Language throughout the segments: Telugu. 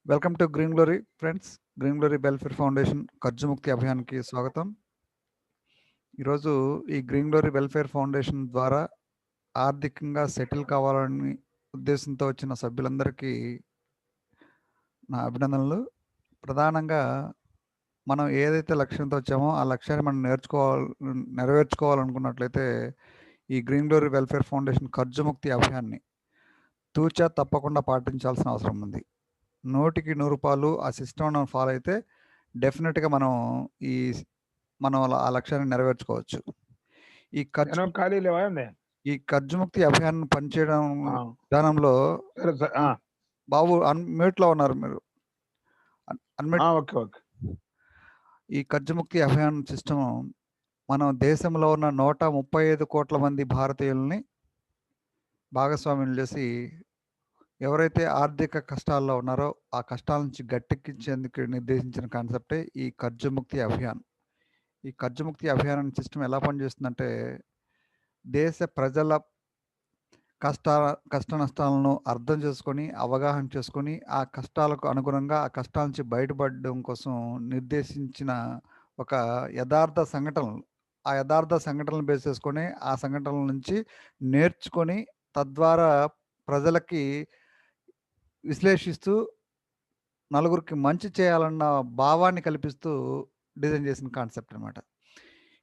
Welcome to green glory friends. Green glory welfare foundation కర్జుముక్తి అభియాన్‌కి స్వాగతం. ఈరోజు ఈ గ్రీన్ గ్లోరీ వెల్ఫేర్ ఫౌండేషన్ ద్వారా ఆర్థికంగా సెటిల్ కావాలని ఉద్దేశంతో వచ్చిన సభ్యులందరికీ నా అభినందనలు. ప్రధానంగా మనం ఏదైతే లక్ష్యంతో వచ్చామో ఆ లక్ష్యాన్ని మనం నెరవేర్చుకోవాలనుకున్నట్లయితే ఈ గ్రీన్ గ్లోరీ వెల్ఫేర్ ఫౌండేషన్ కర్జుముక్తి అభియాన్ని తూచా తప్పకుండా పాటించాల్సిన అవసరం ఉంది. 100కి 100 ఆ సిస్టమ్‌ను ఫాలో అయితే డెఫినిట్‌గా ఈ మనం ఆ లక్ష్యాన్ని నెరవేర్చుకోవచ్చు. ఈ ఖర్చు జనం ఖాళీ లేవా ఏంది? ఈ కర్జుముక్తి అభియాన్ పనిచేయడం ఆ! విధానంలో సరే. ఆ! బాబు మ్యూట్‌లో ఉన్నారు మీరు. అన్‌మ్యూట్. ఓకే. ఓకే. ఈ కర్జుముక్తి అభియాన్ సిస్టము మనం దేశంలో ఉన్న 135 కోట్ల మంది భారతీయుల్ని భాగస్వాములు చేసి ఎవరైతే ఆర్థిక కష్టాల్లో ఉన్నారో ఆ కష్టాల నుంచి గట్టెక్కించేందుకు నిర్దేశించిన కాన్సెప్టే ఈ కర్జుముక్తి అభియాన్. ఈ కర్జుముక్తి అభియాన్ సిస్టమ్ ఎలా పనిచేస్తుందంటే దేశ ప్రజల కష్ట నష్టాలను అర్థం చేసుకొని, అవగాహన చేసుకొని, ఆ కష్టాలకు అనుగుణంగా ఆ కష్టాల నుంచి బయటపడడం కోసం నిర్దేశించిన ఒక యథార్థ సంఘటనలు. ఆ యథార్థ సంఘటనలు బేస్ చేసుకొని, ఆ సంఘటనల నుంచి నేర్చుకొని, తద్వారా ప్రజలకి విశ్లేషిస్తూ, నలుగురికి మంచి చేయాలన్న భావాన్ని కల్పిస్తూ డిజైన్ చేసిన కాన్సెప్ట్ అనమాట.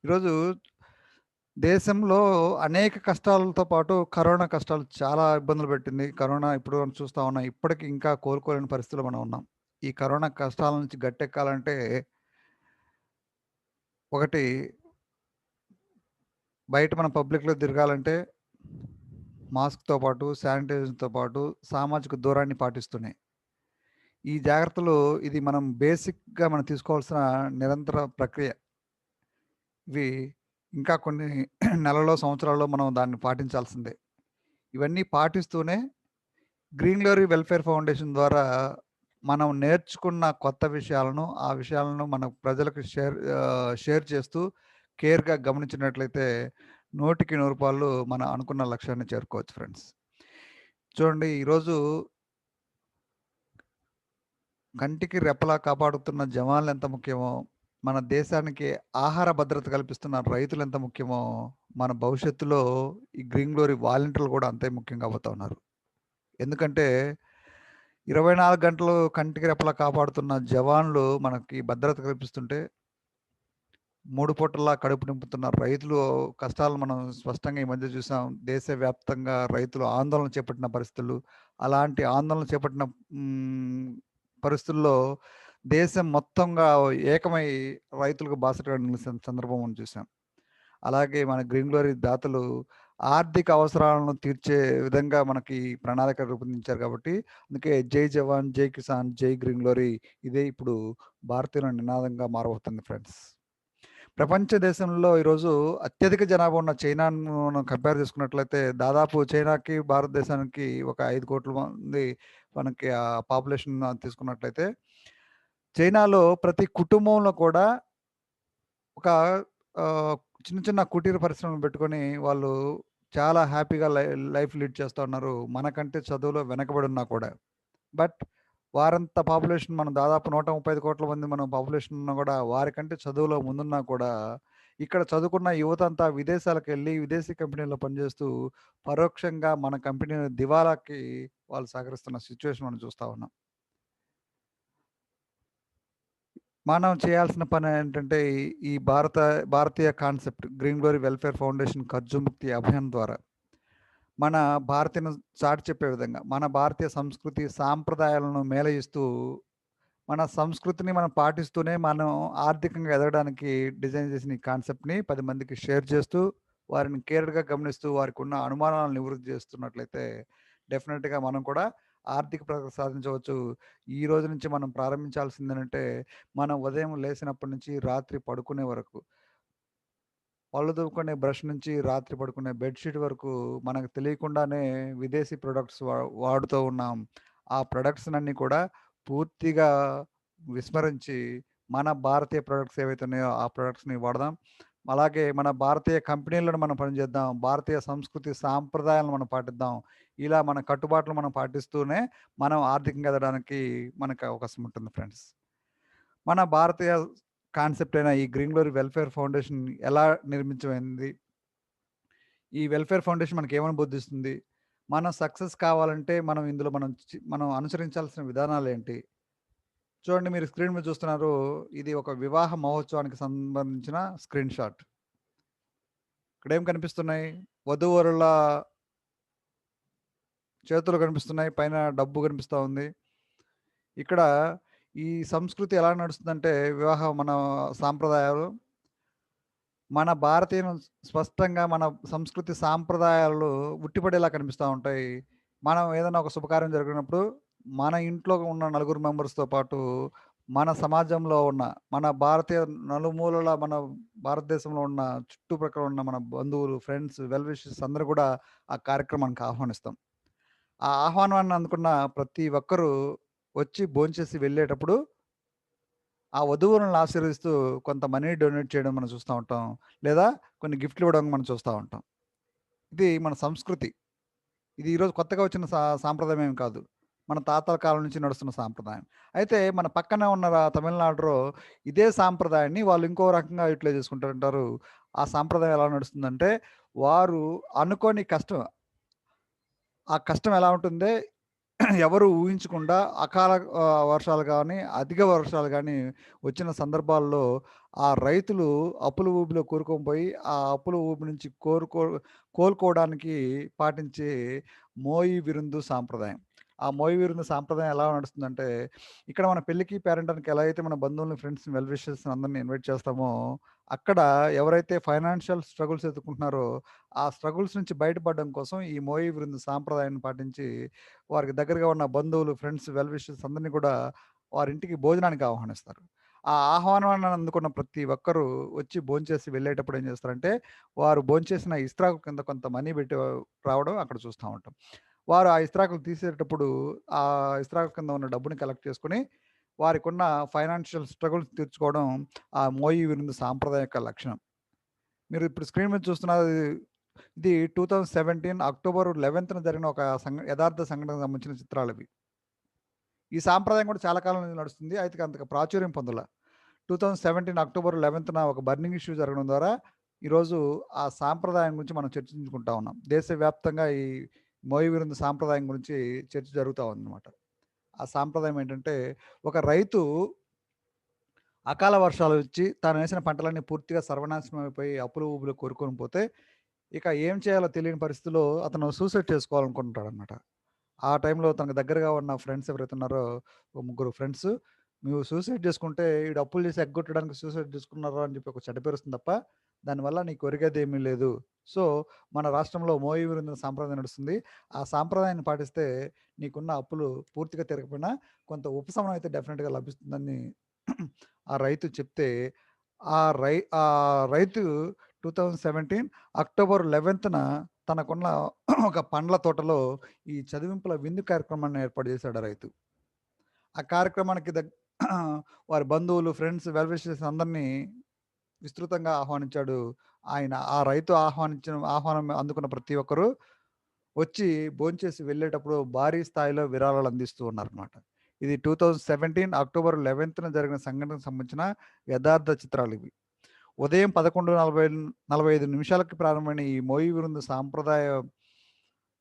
ఈరోజు దేశంలో అనేక కష్టాలతో పాటు కరోనా కష్టాలు చాలా ఇబ్బందులు పెట్టింది. కరోనా ఇప్పుడు మనం చూస్తా ఉన్నాం. ఇప్పటికి ఇంకా కోలుకోలేని పరిస్థితిలో మనం ఉన్నాం. ఈ కరోనా కష్టాల నుంచి గట్టెక్కాలంటే ఒకటి బయట మనం పబ్లిక్‌లో తిరగాలంటే మాస్క్‌తో పాటు, శానిటైజర్‌తో పాటు సామాజిక దూరాన్ని పాటిస్తూనే. ఈ జాగ్రత్తలు ఇది మనం బేసిక్‌గా మనం తీసుకోవాల్సిన నిరంతర ప్రక్రియ. ఇవి ఇంకా కొన్ని నెలలో, సంవత్సరాల్లో మనం దాన్ని పాటించాల్సిందే. ఇవన్నీ పాటిస్తూనే గ్రీన్ గ్లోరీ వెల్ఫేర్ ఫౌండేషన్ ద్వారా మనం నేర్చుకున్న కొత్త విషయాలను, ఆ విషయాలను మన ప్రజలకు షేర్ చేస్తూ కేర్‌గా గమనించినట్లయితే 100కి 100 మనం అనుకున్న లక్ష్యాన్ని చేరుకోవచ్చు ఫ్రెండ్స్. చూడండి ఈరోజు కంటికి రెప్పలా కాపాడుతున్న జవాన్లు ఎంత ముఖ్యమో, మన దేశానికి ఆహార భద్రత కల్పిస్తున్న రైతులు ఎంత ముఖ్యమో, మన భవిష్యత్తులో ఈ గ్రీన్ గ్లోరీ వాలంటీర్లు కూడా అంతే ముఖ్యం కాబోతా ఉన్నారు. ఎందుకంటే 24 గంటలు కంటికి రెప్పలా కాపాడుతున్న జవాన్లు మనకి భద్రత కల్పిస్తుంటే, 3 పూటలా కడుపు నింపుతున్న రైతులు కష్టాలను మనం స్పష్టంగా ఈ మధ్య చూసాం. దేశవ్యాప్తంగా రైతులు ఆందోళన చేపట్టిన పరిస్థితులు. అలాంటి ఆందోళన చేపట్టిన పరిస్థితుల్లో దేశం మొత్తంగా ఏకమై రైతులకు బాసటగా నిలిసిన సందర్భం మనం చూసాం. అలాగే మన గ్రీన్ గ్లోరీ దాతలు ఆర్థిక అవసరాలను తీర్చే విధంగా మనకి ప్రణాళిక రూపొందించారు కాబట్టి, అందుకే జై జవాన్, జై కిసాన్, జై గ్రీన్ గ్లోరీ ఇదే ఇప్పుడు భారతీయుల నినాదంగా మారబోతుంది ఫ్రెండ్స్. ప్రపంచ దేశంలో ఈరోజు అత్యధిక జనాభా ఉన్న చైనాను మనం కంపేర్ చేసుకున్నట్లయితే దాదాపు చైనాకి, భారతదేశానికి ఒక 5 కోట్ల మంది మనకి పాపులేషన్ తీసుకున్నట్లయితే, చైనాలో ప్రతి కుటుంబంలో కూడా ఒక ఆహ్, చిన్న చిన్న కుటీర పరిశ్రమలు పెట్టుకొని వాళ్ళు చాలా హ్యాపీగా లైఫ్ లీడ్ చేస్తా ఉన్నారు. మనకంటే చదువులో వెనకబడి ఉన్నా కూడా. బట్ వారంత పాపులేషన్ మనం దాదాపు 135 కోట్ల మంది మనం పాపులేషన్ ఉన్నా కూడా వారికంటే చదువులో ముందున్నా కూడా ఇక్కడ చదువుకున్న యువత అంతా విదేశాలకెళ్ళి విదేశీ కంపెనీల్లో పనిచేస్తూ పరోక్షంగా మన కంపెనీ దివాలాకి వాళ్ళు సహకరిస్తున్న సిట్యుయేషన్ మనం చూస్తా ఉన్నాం. మనం చేయాల్సిన పని ఏంటంటే ఈ భారతీయ concept green glory welfare foundation కర్జుముక్తి అభియాన్ ద్వారా మన భారతీయను చాటి చెప్పే విధంగా మన భారతీయ సంస్కృతి సాంప్రదాయాలను మేళయిస్తూ మన సంస్కృతిని మనం పాటిస్తూనే మనం ఆర్థికంగా ఎదగడానికి డిజైన్ చేసిన ఈ కాన్సెప్ట్‌ని 10 మందికి షేర్ చేస్తూ, వారిని కేర్‌గా గమనిస్తూ, వారికున్న అనుమానాలను నివృత్తి చేస్తున్నట్లయితే డెఫినిట్‌గా మనం కూడా ఆర్థిక ప్రగతి సాధించవచ్చు. ఈ రోజు నుంచి మనం ప్రారంభించాల్సిందేంటంటే, మనం ఉదయం లేసినప్పటి నుంచి రాత్రి పడుకునే వరకు, పళ్ళు తోముకునే బ్రష్ నుంచి రాత్రి పడుకునే బెడ్‌షీట్ వరకు మనకు తెలియకుండానే విదేశీ ప్రొడక్ట్స్ వాడుతూ ఉన్నాం. ఆ ప్రొడక్ట్స్‌నన్నీ కూడా పూర్తిగా విస్మరించి మన భారతీయ ప్రొడక్ట్స్ ఏవైతే ఉన్నాయో ఆ ప్రొడక్ట్స్‌ని వాడదాం. అలాగే మన భారతీయ కంపెనీలను మనం పనిచేద్దాం. భారతీయ సంస్కృతి సాంప్రదాయాలను మనం పాటిద్దాం. ఇలా మన కట్టుబాట్లు మనం పాటిస్తూనే మనం ఆర్థికంగా ఎదగడానికి మనకు అవకాశం ఉంటుంది ఫ్రెండ్స్. మన భారతీయ కాన్సెప్ట్ అయిన ఈ గ్రీన్ గ్లోరీ వెల్ఫేర్ ఫౌండేషన్ ఎలా నిర్మించబడింది? ఈ వెల్ఫేర్ ఫౌండేషన్ మనకేమని బోధిస్తుంది? మనం సక్సెస్ కావాలంటే మనం ఇందులో మనం అనుసరించాల్సిన విధానాలేంటి? చూడండి, మీరు స్క్రీన్ మీద చూస్తున్నారు. ఇది ఒక వివాహ మహోత్సవానికి సంబంధించిన స్క్రీన్ షాట్. ఇక్కడేం కనిపిస్తున్నాయి? వధూవరుల చేతులు కనిపిస్తున్నాయి. పైన డబ్బు కనిపిస్తా ఉంది. ఇక్కడ ఈ సంస్కృతి ఎలా నడుస్తుందంటే మన సాంప్రదాయాలు మన భారతీయులు స్పష్టంగా మన సంస్కృతి సాంప్రదాయాలు ఉట్టిపడేలా కనిపిస్తా ఉంటాయి. మనం ఏదైనా ఒక శుభకార్యం జరిగినప్పుడు మన ఇంట్లో ఉన్న నలుగురు మెంబర్స్‌తో పాటు మన సమాజంలో ఉన్న మన భారతీయ నలుమూలల మన భారతదేశంలో ఉన్న చుట్టుప్రక్కల ఉన్న మన బంధువులు, ఫ్రెండ్స్, వెల్ విషర్స్ అందరూ కూడా ఆ కార్యక్రమానికి ఆహ్వానిస్తాం. ఆ ఆహ్వానాన్ని అందుకున్న ప్రతి ఒక్కరూ వచ్చి భోంచేసి వెళ్ళేటప్పుడు ఆ వధువులను ఆశీర్వదిస్తూ కొంత మనీ డొనేట్ చేయడం మనం చూస్తా ఉంటాం. లేదా కొన్ని గిఫ్ట్‌లు ఇవ్వడం మనం చూస్తా ఉంటాం. ఇది మన సంస్కృతి. ఇది ఈరోజు కొత్తగా వచ్చిన సాంప్రదాయం ఏమి కాదు. మన తాతల కాలం నుంచి నడుస్తున్న సాంప్రదాయం. అయితే మన పక్కనే ఉన్న తమిళనాడులో ఇదే సాంప్రదాయాన్ని వాళ్ళు ఇంకో రకంగా యుటిలైజ్ చేసుకుంటుంటారు. ఆ సాంప్రదాయం ఎలా నడుస్తుందంటే, వారు అనుకోని కష్టం ఆ కష్టం ఎలా ఉంటుందే ఎవరు ఊహించకుండా అకాల వర్షాలు గానీ, అధిక వర్షాలు గానీ వచ్చిన సందర్భాల్లో ఆ రైతులు అప్పుల ఊబిలో కూరుకొని పోయి, ఆ అప్పుల ఊబి నుంచి కోలుకోవడానికి పాటించే మోయి విరుందు సాంప్రదాయం. ఆ మోయి విరుందు సాంప్రదాయం ఎలా నడుస్తుందంటే, ఇక్కడ మన పెళ్ళికి, పేరంటానికి ఎలా అయితే మన బంధువులని, ఫ్రెండ్స్‌ని, వెల్ విషర్స్‌ని అందరిని ఇన్వైట్ చేస్తామో, అక్కడ ఎవరైతే ఫైనాన్షియల్ స్ట్రగుల్స్ ఎదుర్కొంటున్నారో, ఆ స్ట్రగుల్స్ నుంచి బయటపడడం కోసం ఈ మోయి విరుందు సాంప్రదాయాన్ని పాటించి వారికి దగ్గరగా ఉన్న బంధువులు, ఫ్రెండ్స్, వెల్ విషర్స్ అందరిని కూడా వారింటికి భోజనానికి ఆహ్వానిస్తారు. ఆ ఆహ్వానాన్ని అందుకున్న ప్రతి ఒక్కరు వచ్చి భోంచేసి వెళ్ళేటప్పుడు ఏం చేస్తారంటే, వారు భోంచేసిన ఇస్త్రాకు కింద కొంత మనీ పెట్టి రావడం అక్కడ చూస్తా ఉంటాం. వారు ఆ ఇస్త్రాకులు తీసేటప్పుడు ఆ ఇస్త్రాకు కింద ఉన్న డబ్బుని కలెక్ట్ చేసుకొని, వారికున్న ఫైనాన్షియల్ స్ట్రగుల్స్ తీర్చుకోవడం ఆ మోయి విరుందు సాంప్రదాయం యొక్క లక్షణం. మీరు ఇప్పుడు స్క్రీన్ మీద చూస్తున్నది ఇది 2017 అక్టోబర్ 11న జరిగిన ఒక యథార్థ సంఘటనకు సంబంధించిన చిత్రాలవి. ఈ సాంప్రదాయం కూడా చాలా కాలం నుంచి నడుస్తుంది. అయితే అంతగా ప్రాచుర్యం పొందల. 2017 అక్టోబర్ 11న ఒక బర్నింగ్ ఇష్యూ జరగడం ద్వారా ఈరోజు ఆ సాంప్రదాయం గురించి మనం చర్చించుకుంటా ఉన్నాం. దేశవ్యాప్తంగా ఈ మోయి విరుందు సాంప్రదాయం గురించి చర్చ జరుగుతా ఉందన్నమాట. ఆ సాంప్రదాయం ఏంటంటే, ఒక రైతు అకాల వర్షాలు వచ్చి తాను వేసిన పంటలన్నీ పూర్తిగా సర్వనాశనం అయిపోయి అప్పులు ఊబిలో కూరుకొని పోతే, ఇక ఏం చేయాలో తెలియని పరిస్థితిలో అతను సూసైడ్ చేసుకోవాలనుకుంటాడనమాట. ఆ టైంలో తనకు దగ్గరగా ఉన్న ఫ్రెండ్స్ ఎవరైతే ఉన్నారో, ఓ ముగ్గురు ఫ్రెండ్స్, "నువ్వు సూసైడ్ చేసుకుంటే ఈడు అప్పులు చేసి ఎగ్గొట్టడానికి సూసైడ్ చేసుకున్నారు" అని చెప్పి ఒక చెడ్డ పేరొస్తుంది తప్ప, దానివల్ల నీకు ఒరిగేదేమీ లేదు. సో, మన రాష్ట్రంలో మోయి విరుందు సాంప్రదాయం నడుస్తుంది. ఆ సాంప్రదాయాన్ని పాటిస్తే నీకున్న అప్పులు పూర్తిగా తీరకపోయినా కొంత ఉపశమనం అయితే డెఫినిట్‌గా లభిస్తుందని ఆ రైతు చెప్తే, ఆ రైతు 2017 అక్టోబర్ 11న తనకున్న ఒక పండ్ల తోటలో ఈ చదివింపుల విందు కార్యక్రమాన్ని ఏర్పాటు చేశాడు ఆ రైతు. ఆ కార్యక్రమానికి వారి బంధువులు, ఫ్రెండ్స్, వెల్ విషర్స్ అందరిని విస్తృతంగా ఆహ్వానించాడు. ఆ రైతు ఆహ్వానం అందుకున్న ప్రతి ఒక్కరు వచ్చి భోంచేసి వెళ్ళేటప్పుడు భారీ స్థాయిలో విరాళాలు అందిస్తూ ఉన్నారనమాట. ఇది 2017 అక్టోబర్ 11న జరిగిన సంఘటనకు సంబంధించిన యథార్థ చిత్రాలివి. ఉదయం 11:45 నిమిషాలకి ప్రారంభమైన ఈ మోయి విరుందు సాంప్రదాయ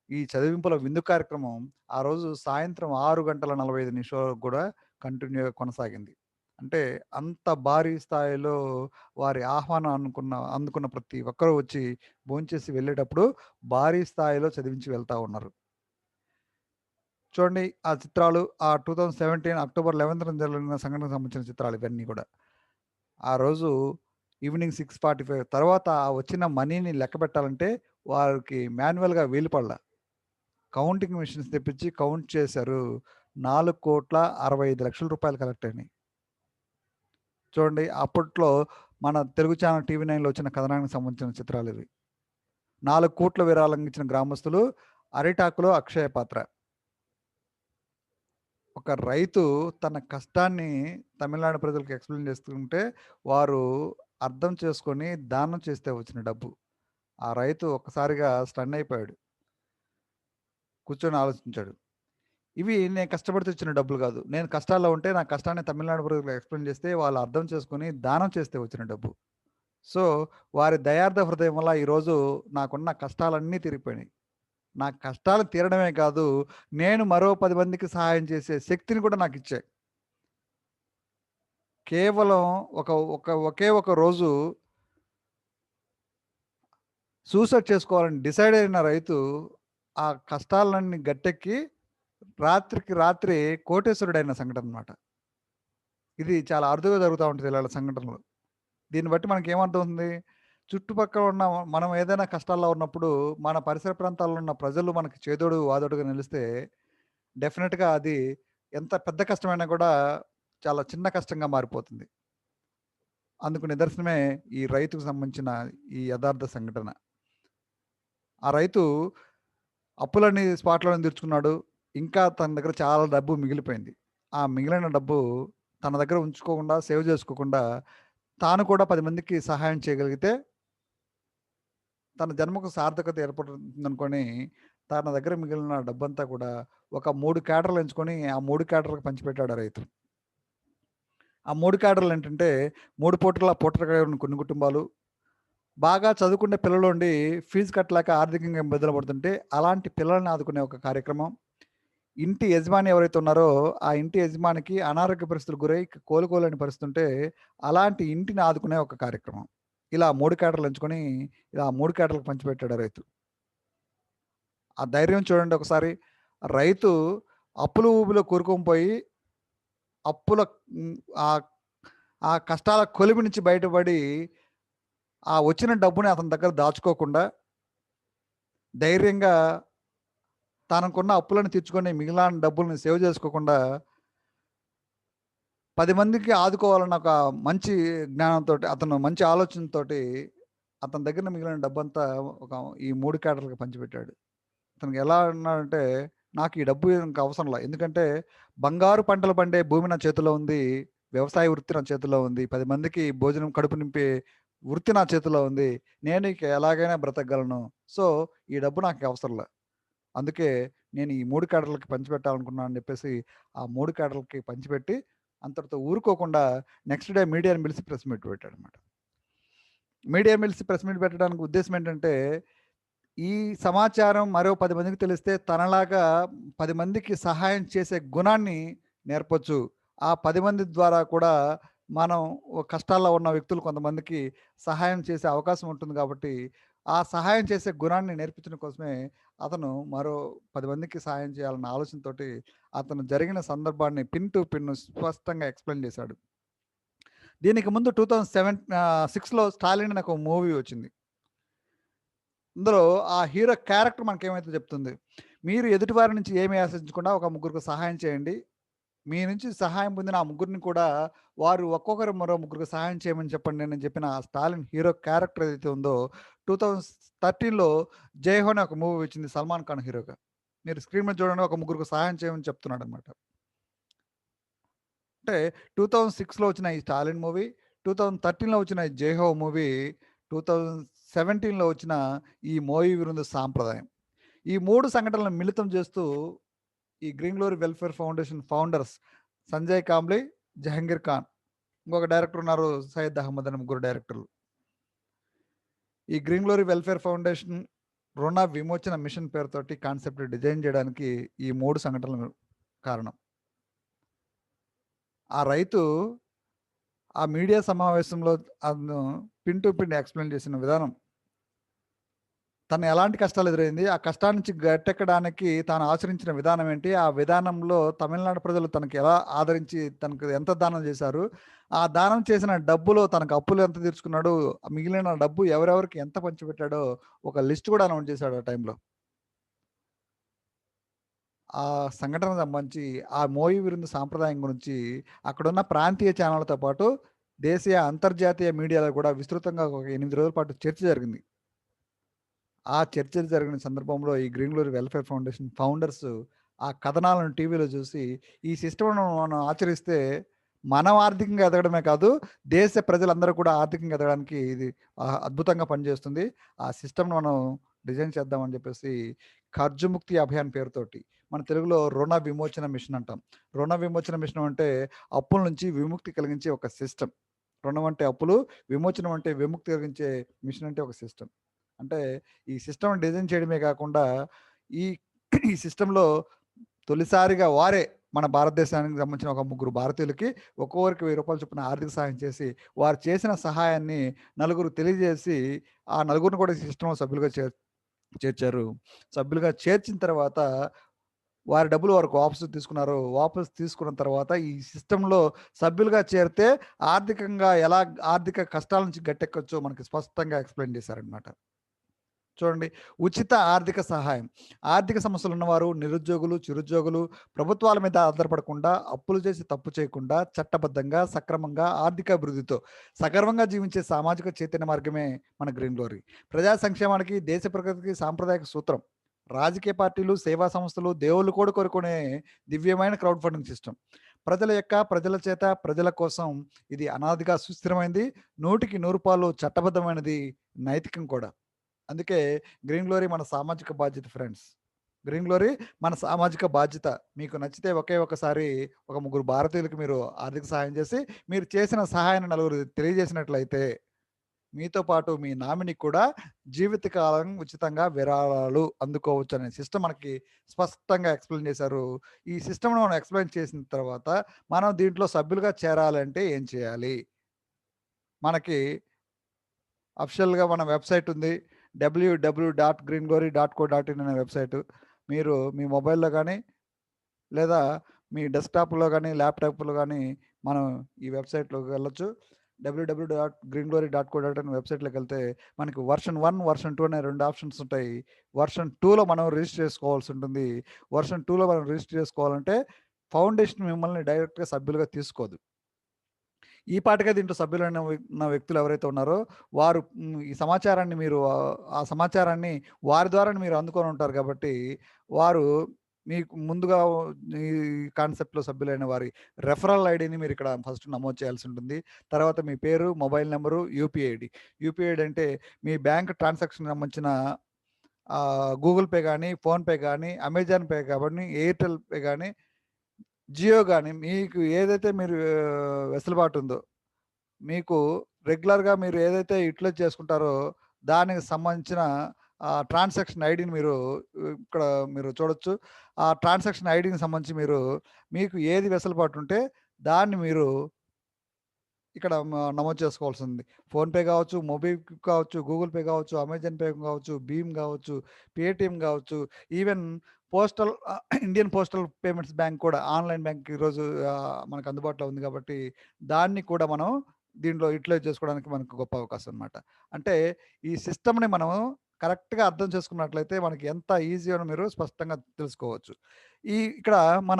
ఈ చదివింపుల విందు కార్యక్రమం ఆ రోజు సాయంత్రం 6:45 నిమిషాలకు కూడా కంటిన్యూ‌గా కొనసాగింది. అంటే అంత భారీ స్థాయిలో వారి ఆహ్వానం అందుకున్న ప్రతి ఒక్కరు వచ్చి భోంచేసి వెళ్ళేటప్పుడు భారీ స్థాయిలో చదివించి వెళ్తా ఉన్నారు. చూడండి ఆ చిత్రాలు, ఆ 2017 అక్టోబర్ 11న జరిగిన సంఘటనకు సంబంధించిన చిత్రాలు ఇవన్నీ కూడా. ఆ రోజు ఈవినింగ్ 6:45 తర్వాత వచ్చిన మనీని లెక్కపెట్టాలంటే వారికి మాన్యువల్‌గా వీలు పడల. కౌంటింగ్ మెషిన్స్ తెప్పించి కౌంట్ చేశారు. రూ. 4,65,00,000 కలెక్ట్ అయినాయి. చూడండి, అప్పట్లో మన తెలుగు ఛానల్ టీవీ 9లో వచ్చిన కథనానికి సంబంధించిన చిత్రాలివి. 4,00,00,000 విరాళం ఇచ్చిన గ్రామస్తులు అరిటాకులో అక్షయ పాత్ర. ఒక రైతు తన కష్టాన్ని తమిళనాడు ప్రజలకు ఎక్స్‌ప్లెయిన్ చేస్తుంటే, వారు అర్థం చేసుకొని దానం చేస్తే వచ్చిన డబ్బు. ఆ రైతు ఒక్కసారిగా స్టన్ అయిపోయాడు. కూర్చొని ఆలోచించాడు. ఇవి నేను కష్టపడి తెచ్చిన డబ్బులు కాదు. నేను కష్టాల్లో ఉంటే నా కష్టాన్ని తమిళనాడు ప్రజలకు ఎక్స్‌ప్లెయిన్ చేస్తే వాళ్ళు అర్థం చేసుకొని దానం చేస్తే వచ్చిన డబ్బు. సో, వారి దయార్థ హృదయం వల్ల ఈరోజు నాకున్న కష్టాలన్నీ తీరిపోయినాయి. నా కష్టాలు తీరడమే కాదు, నేను మరో 10 మందికి సహాయం చేసే శక్తిని కూడా నాకిచ్చాయి. కేవలం ఒక ఒక ఒకే ఒక రోజు సూసైడ్ చేసుకోవాలని డిసైడ్ అయిన రైతు, ఆ కష్టాలన్నీ గట్టెక్కి రాత్రికి రాత్రి కోటేశ్వరుడైన సంఘటన అనమాట. ఇది చాలా అరుదుగా జరుగుతా ఉంటది ఇలాంటి సంఘటనలు. దీన్ని బట్టి మనకేమర్థమవుతుంది? చుట్టుపక్కల ఉన్న మనం ఏదైనా కష్టాల్లో ఉన్నప్పుడు, మన పరిసర ప్రాంతాల్లో ఉన్న ప్రజలు మనకి చేదోడు వాదోడుగా నిలిస్తే, డెఫినిట్‌గా అది ఎంత పెద్ద కష్టమైనా కూడా చాలా చిన్న కష్టంగా మారిపోతుంది. అందుకు నిదర్శనమే ఈ రైతుకు సంబంధించిన ఈ యథార్థ సంఘటన. ఆ రైతు అప్పులన్నీ స్పాట్‌లోనే తీర్చుకున్నాడు. ఇంకా తన దగ్గర చాలా డబ్బు మిగిలిపోయింది. ఆ మిగిలిన డబ్బు తన దగ్గర ఉంచుకోకుండా, సేవ్ చేసుకోకుండా, తాను కూడా 10 మందికి సహాయం చేయగలిగితే, తన జన్మకు సార్థకత ఏర్పడుతుందనుకోని, తన దగ్గర మిగిలిన డబ్బంతా కూడా ఒక 3 క్యాడర్‌లు ఎంచుకొని, ఆ 3 క్యాడర్‌లకు పంచిపెట్టాడు ఆ రైతు. ఆ 3 క్యాడర్‌లేంటంటే, 3 పూటల పూటగడవని కొన్ని కుటుంబాలు, బాగా చదువుకునే పిల్లలుండి ఫీజు కట్టలేక ఆర్థికంగా ఇబ్బందులు పడుతుంటే, అలాంటి పిల్లల్ని ఆదుకునే ఒక కార్యక్రమం. ఇంటి యజమాని ఎవరైతే ఉన్నారో, ఆ ఇంటి యజమానికి అనారోగ్య పరిస్థితులకు గురై కోలుకోలేని పరిస్థితుంటే, అలాంటి ఇంటిని ఆదుకునే ఒక కార్యక్రమం. ఇలా 3 క్యాడర్‌లు ఎంచుకొని, ఇలా 3 క్యాడర్‌లకు పంచిపెట్టాడు ఆ రైతు. ఆ ధైర్యం చూడండి ఒకసారి. రైతు అప్పుల ఊబిలో కూరుకొని పోయి, అప్పుల హ్మ్, ఆహ్, ఆ కష్టాల కొలిమి నుంచి బయటపడి, ఆ వచ్చిన డబ్బుని అతని దగ్గర దాచుకోకుండా, ధైర్యంగా తనకున్న అప్పులను తీర్చుకొని మిగిలిన డబ్బుల్ని సేవ్ చేసుకోకుండా 10 మందికి ఆదుకోవాలన్న ఒక మంచి జ్ఞానంతోటి, అతను మంచి ఆలోచనతోటి, అతని దగ్గర మిగిలిన డబ్బంతా ఒక ఈ 3 క్యాడర్‌లకి పంచిపెట్టాడు. అతనికి ఎలా అన్నాడంటే, నాకు ఈ డబ్బు ఇంక అవసరంలా. ఎందుకంటే, బంగారు పంటలు పండే భూమి నా చేతిలో ఉంది. వ్యవసాయ వృత్తి నా చేతిలో ఉంది. 10 మందికి భోజనం కడుపు నింపే వృత్తి నా చేతిలో ఉంది. నేను ఇక ఎలాగైనా బ్రతకగలను. సో, ఈ డబ్బు నాకు అవసరంలా. అందుకే నేను ఈ 3 క్యాడర్‌లకి పంచిపెట్టాలనుకున్నాను అని చెప్పేసి, ఆ 3 క్యాడర్‌లకి పంచిపెట్టి, అంతటితో ఊరుకోకుండా నెక్స్ట్ డే మీడియాని పిలిసి ప్రెస్ మీట్ పెట్టాడనమాట. మీడియా పిలిసి ప్రెస్ మీట్ పెట్టడానికి ఉద్దేశ్యం ఏంటంటే, ఈ సమాచారం మరో 10 మందికి తెలిస్తే తనలాగా 10 మందికి సహాయం చేసే గుణాన్ని నేర్పొచ్చు. ఆ 10 మంది ద్వారా కూడా మనం కష్టాల్లో ఉన్న వ్యక్తులు కొంతమందికి సహాయం చేసే అవకాశం ఉంటుంది కాబట్టి, ఆ సహాయం చేసే గుణాన్ని నేర్పించడం కోసమే అతను మరో 10 మందికి సహాయం చేయాలన్న ఆలోచనతోటి అతను జరిగిన సందర్భాన్ని పిన్ టు పిన్ స్పష్టంగా ఎక్స్‌ప్లెయిన్ చేశాడు. దీనికి ముందు 6లో 'స్టాలిన్' అని ఒక మూవీ వచ్చింది. ఇందులో ఆ హీరో క్యారెక్టర్ మనకేమైతే చెప్తుంది. మీరు ఎదుటి వారి నుంచి ఏమి ఆశించకుండా ఒక ముగ్గురికి సహాయం చేయండి. మీ నుంచి సహాయం పొందిన ఆ ముగ్గురిని కూడా వారు ఒక్కొక్కరు మరో ముగ్గురికి సహాయం చేయమని చెప్పండి అని చెప్పిన ఆ స్టాలిన్ హీరో క్యారెక్టర్ ఏదైతే ఉందో 2013లో 'జై హో' అని ఒక మూవీ వచ్చింది 'సల్మాన్ ఖాన్' హీరోగా. మీరు స్క్రీన్ మీద చూడండి ఒక ముగ్గురికి సహాయం చేయమని చెప్తున్నాడనమాట. అంటే 2006లో వచ్చిన ఈ 'స్టాలిన్' మూవీ, 2013లో వచ్చిన ఈ 'జై హో' మూవీ, 2017లో వచ్చిన ఈ 'మోయి విరుందు సాంప్రదాయం.' ఈ 3 సంఘటనలను మిళితం చేస్తూ ఈ green glory welfare foundation founders Sanjay Kambli, Jahangir Khan, ఇంకొక డైరెక్టర్ ఉన్నారు సయ్యద్ అహ్మద్ అని ముగ్గురు డైరెక్టర్లు. ఈ గ్రీన్ గ్లోరీ వెల్ఫేర్ ఫౌండేషన్ రుణ విమోచన మిషన్ పేరుతోటి కాన్సెప్ట్ డిజైన్ చేయడానికి ఈ 3 సంఘటనలు కారణం. ఆ రైతు ఆ మీడియా సమావేశంలో అతను పిన్ టు పిన్ ఎక్స్‌ప్లెయిన్ చేసిన విధానం, తను ఎలాంటి కష్టాలు ఎదురైంది, ఆ కష్టాల నుంచి గట్టెక్కడానికి తాను ఆచరించిన విధానం ఏంటి, ఆ విధానంలో తమిళనాడు ప్రజలు తనకి ఎలా ఆదరించి తనకు ఎంత దానం చేశారు, ఆ దానం చేసిన డబ్బులో తనకు అప్పులు ఎంత తీర్చుకున్నాడు, మిగిలిన డబ్బు ఎవరెవరికి ఎంత పంచిపెట్టాడో ఒక లిస్ట్ కూడా అనౌన్స్ చేశాడు ఆ టైంలో. ఆ సంఘటనకు సంబంధించి ఆ మోయి విరుందు సాంప్రదాయం గురించి అక్కడున్న ప్రాంతీయ ఛానళ్ళతో పాటు దేశీయ, అంతర్జాతీయ మీడియాలో కూడా విస్తృతంగా ఒక 8 రోజుల పాటు చర్చ జరిగింది. ఆ చర్చలు జరిగిన సందర్భంలో ఈ green glory welfare foundation founders ఆ కథనాలను టీవీలో చూసి, ఈ సిస్టమ్‌ను మనం ఆచరిస్తే మనం ఆర్థికంగా ఎదగడమే కాదు, దేశ ప్రజలందరూ కూడా ఆర్థికంగా ఎదగడానికి ఇది అద్భుతంగా పనిచేస్తుంది. ఆ సిస్టమ్‌ని మనం డిజైన్ చేద్దామని చెప్పేసి 'ఖర్జుముక్తి అభియాన్' పేరుతోటి మన తెలుగులో రుణ విమోచన మిషన్ అంటాం. రుణ విమోచన మిషన్ అంటే అప్పుల నుంచి విముక్తి కలిగించే ఒక సిస్టమ్. రుణం అంటే అప్పులు, విమోచనం అంటే విముక్తి కలిగించే మిషన్ అంటే ఒక సిస్టమ్. అంటే ఈ సిస్టమ్‌ని డిజైన్ చేయడమే కాకుండా ఈ ఈ సిస్టమ్‌లో తొలిసారిగా వారే మన భారతదేశానికి సంబంధించిన ఒక ముగ్గురు భారతీయులకి ఒక్కొక్కరికి ₹1000 చొప్పున ఆర్థిక సహాయం చేసి, వారు చేసిన సహాయాన్ని నలుగురికి తెలియజేసి, ఆ నలుగురిని కూడా సిస్టమ్‌లో సభ్యులుగా చేర్చారు. సభ్యులుగా చేర్చిన తర్వాత వారి డబ్బులు వారికి వాపసు తీసుకున్నారు. వాపసు తీసుకున్న తర్వాత ఈ సిస్టమ్‌లో సభ్యులుగా చేరితే ఆర్థికంగా ఎలా ఆర్థిక కష్టాల నుంచి గట్టెక్కచ్చో మనకి స్పష్టంగా ఎక్స్‌ప్లెయిన్ చేశారనమాట. చూడండి. ఉచిత ఆర్థిక సహాయం. ఆర్థిక సమస్యలున్నవారు, నిరుద్యోగులు, చిరుద్యోగులు ప్రభుత్వాల మీద ఆధారపడకుండా, అప్పులు చేసి తప్పు చేయకుండా, చట్టబద్ధంగా, సక్రమంగా, ఆర్థిక అభివృద్ధితో సగర్వంగా జీవించే సామాజిక చైతన్య మార్గమే మన గ్రీన్ గ్లోరీ. ప్రజా సంక్షేమానికి, దేశ ప్రగతికి సాంప్రదాయక సూత్రం. రాజకీయ పార్టీలు, సేవా సంస్థలు, దేవుళ్ళు కూడా కోరుకునే దివ్యమైన క్రౌడ్ ఫండింగ్ సిస్టమ్. ప్రజల యొక్క, ప్రజల చేత, ప్రజల కోసం ఇది అనాదిగా సుస్థిరమైంది. 100కి 100 చట్టబద్ధమైనది, నైతికం కూడా. అందుకే గ్రీన్ గ్లోరీ మన సామాజిక బాధ్యత ఫ్రెండ్స్. గ్రీన్ గ్లోరీ మన సామాజిక బాధ్యత. మీకు నచ్చితే ఒకే ఒక్కసారి ఒక ముగ్గురు భారతీయులకి మీరు ఆర్థిక సహాయం చేసి, మీరు చేసిన సహాయాన్ని నలుగురు తెలియజేసినట్లయితే, మీతో పాటు మీ నామినీకి కూడా జీవితకాలం ఉచితంగా విరాళాలు అందుకోవచ్చనే సిస్టమ్ మనకి స్పష్టంగా ఎక్స్‌ప్లెయిన్ చేశారు. ఈ సిస్టమ్‌ని మనం ఎక్స్‌ప్లెయిన్ చేసిన తర్వాత, మనం దీంట్లో సభ్యులుగా చేరాలంటే ఏం చేయాలి? మనకి అఫిషియల్‌గా మన వెబ్‌సైట్ ఉంది. www.greenglory.co.in అనే వెబ్‌సైటు. మీరు మీ మొబైల్‌లో గానీ, లేదా మీ డెస్క్‌టాప్‌లో గానీ, ల్యాప్‌టాప్‌లో గానీ మనం ఈ వెబ్‌సైట్‌లోకి వెళ్ళొచ్చు. www.greenglory.co.in వెబ్‌సైట్‌లోకెళ్తే మనకి వర్షన్ 1, వర్షన్ 2 అనే 2 ఆప్షన్స్ ఉంటాయి. వర్షన్ 2లో మనం రిజిస్టర్ చేసుకోవాల్సి ఉంటుంది. వర్షన్ 2లో మనం రిజిస్టర్ చేసుకోవాలంటే ఫౌండేషన్ మిమ్మల్ని డైరెక్ట్‌గా సభ్యులుగా తీసుకోదు. ఈ పాటికే దీంట్లో సభ్యులైన ఉన్న వ్యక్తులు ఎవరైతే ఉన్నారో వారు ఈ సమాచారాన్ని మీరు ఆ సమాచారాన్ని వారి ద్వారానే మీరు అందుకొని ఉంటారు కాబట్టి, వారు మీకు ముందుగా ఈ కాన్సెప్ట్‌లో సభ్యులైన వారి రెఫరల్ ఐడీని మీరిక్కడ ఫస్ట్ నమోదు చేయాల్సి ఉంటుంది. తర్వాత మీ పేరు, mobile number, UPI ID. UPI ID అంటే మీ బ్యాంక్ ట్రాన్సాక్షన్‌కి సంబంధించిన గూగుల్ పే గానీ, ఫోన్‌పే గానీ, అమెజాన్ పే గానీ, ఎయిర్‌టెల్ పే గానీ, జియో గానీ మీకు ఏదైతే మీరు వెసులుబాటు ఉందో మీకు రెగ్యులర్‌గా మీరు ఏదైతే యుటిలైజ్ చేసుకుంటారో, దానికి సంబంధించిన ట్రాన్సాక్షన్ ఐడీని మీరు ఇక్కడ మీరు చూడొచ్చు. ఆ ట్రాన్సాక్షన్ ఐడీకి సంబంధించి మీకు ఏది వెసులుబాటు ఉంటే దాన్ని మీరు ఇక్కడ నమోదు చేసుకోవాల్సింది. ఫోన్‌పే కావచ్చు, మొబిక్విక్ కావచ్చు, గూగుల్ పే కావచ్చు, అమెజాన్ పే కావచ్చు, భీమ్ కావచ్చు, పేటీఎం కావచ్చు, even postal Indian postal payments bank కూడా ఆన్‌లైన్ బ్యాంక్ ఈరోజు మనకు అందుబాటులో ఉంది కాబట్టి, దాన్ని కూడా మనం దీంట్లో యుటిలైజ్ చేసుకోవడానికి మనకు గొప్ప అవకాశం అనమాట. అంటే ఈ సిస్టమ్‌ని మనం కరెక్ట్‌గా అర్థం చేసుకున్నట్లయితే మనకి ఎంత ఈజీగానో మీరు స్పష్టంగా తెలుసుకోవచ్చు. ఇక్కడ మన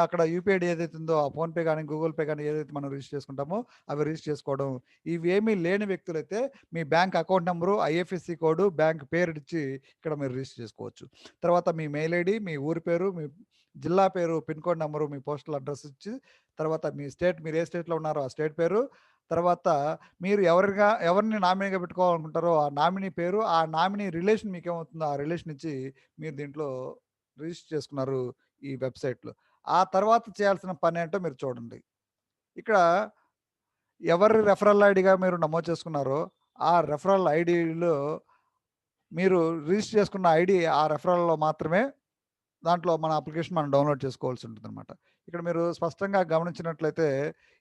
అక్కడ యూపీఐ ఐడీ ఏదైతే ఉందో ఆ ఫోన్‌పే గాని, గూగుల్ పే గాని ఏదైతే మనం రిజిస్టర్ చేసుకుంటామో అవి రిజిస్టర్ చేసుకోవడం. ఇవేమీ లేని వ్యక్తులైతే మీ bank account number, IFSC code, bank పేరిచ్చి ఇక్కడ మీరు రిజిస్టర్ చేసుకోవచ్చు. తర్వాత మీ మెయిల్ ఐడీ, మీ ఊరి పేరు, మీ జిల్లా పేరు, పిన్ కోడ్ నంబరు, మీ పోస్టల్ అడ్రెస్ ఇచ్చి, తర్వాత మీ స్టేట్ మీరు ఏ స్టేట్‌లో ఉన్నారో ఆ స్టేట్ పేరు, తర్వాత మీరు ఎవరిని నామినీగా పెట్టుకోవాలనుకుంటారో ఆ నామినీ పేరు, ఆ నామినీ రిలేషన్ మీకేమవుతుందో ఆ రిలేషన్ ఇచ్చి మీరు దీంట్లో రిజిస్టర్ చేసుకున్నారు ఈ వెబ్‌సైట్‌లో. ఆ తర్వాత చేయాల్సిన పనేంటో మీరు చూడండి. ఇక్కడ ఎవరి రెఫరల్ ఐడీగా మీరు నమోదు చేసుకున్నారో, ఆ రెఫరల్ ఐడీలో మీరు రిజిస్టర్ చేసుకున్న ఐడీ ఆ రెఫరల్‌లో మాత్రమే దాంట్లో మన అప్లికేషన్ మనం డౌన్‌లోడ్ చేసుకోవాల్సి ఉంటుందనమాట. ఇక్కడ మీరు స్పష్టంగా గమనించినట్లయితే